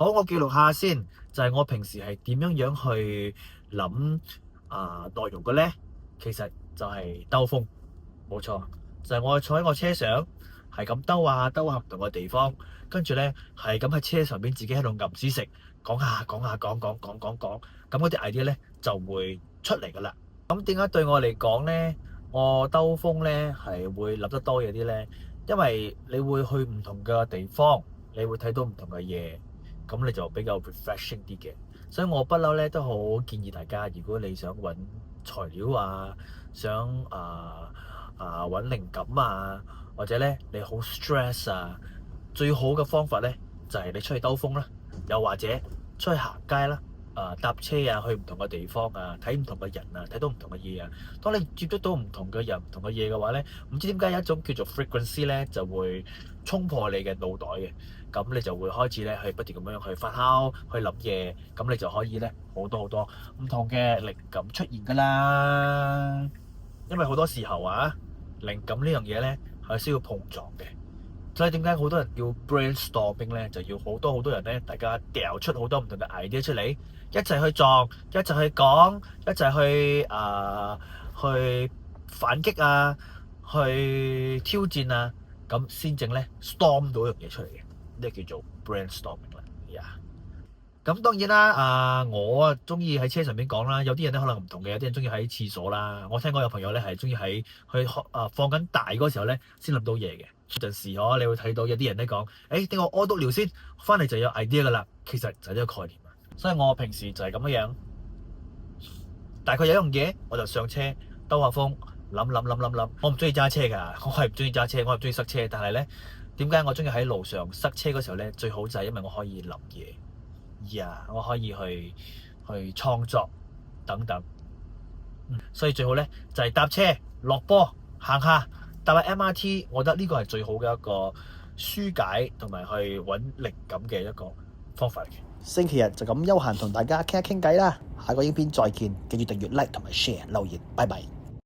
好，我記錄下先，就係我平時係點樣去諗內容嘅咧？其實就係兜風，冇錯，就係我坐喺我車上，係咁兜下唔同嘅地方，跟住咧係咁喺車上邊自己喺度吟史食，講，咁嗰啲 idea 咧就會出嚟噶啦。咁點解對我嚟講咧，我兜風咧係會諗得多嘢啲咧？因為你會去唔同嘅地方，你會睇到唔同嘅嘢。咁你就比較 refreshing 啲嘅，所以我不嬲咧都好建議大家，如果你想揾材料啊，想揾靈感啊，或者咧你好 stress 啊，最好嘅方法咧就係你出去兜風啦，又或者出去行街啦，搭車啊，去唔同嘅地方啊，睇唔同嘅人啊，睇到唔同嘅嘢啊。當你接觸到唔同嘅人、唔同嘅嘢嘅話咧，唔知點解有一種叫做 frequency 咧，就會衝破你嘅腦袋嘅。咁你就會開始咧去不斷咁樣去發酵、去諗嘢，咁你就可以咧好多唔同嘅靈感出現㗎啦。因為好多時候靈感呢樣嘢咧係需要碰撞嘅，所以點解好多人叫 brainstorming 咧，就要好多人咧，大家掉出好多唔同嘅 idea 出嚟，一齊去撞，一齊去講，一齊去反擊啊，去挑戰啊，咁先正咧 storm 到一樣嘢出嚟嘅。呢叫做 brainstorming 啦，咁當然啦，我中意喺車上面講啦，有啲人咧可能唔同嘅，有啲人中意喺廁所啦。我聽講有朋友咧係中意喺去放緊大嗰個時候咧先諗到嘢嘅。有陣時你會睇到有啲人咧講，等我屙督尿先，翻嚟就有 idea 噶啦。其實就係呢個概念啊。所以我平時就係咁樣，大概有一樣嘢我就上車兜下風，諗。我唔中意揸車㗎，我係唔中意揸車，我係唔中意塞車。但係咧，點解我中意喺路上塞車嗰時候咧？最好就係因為我可以諗嘢。我可以去創作等等，所以最好咧就係搭車落波行下，搭下 MRT，我覺得呢個係最好嘅一個紓解同埋去揾靈感嘅一個方法嚟嘅。星期日就咁休閒同大家傾一傾偈啦，下個影片再見，記住訂閱、like 同埋 share 留言，拜拜。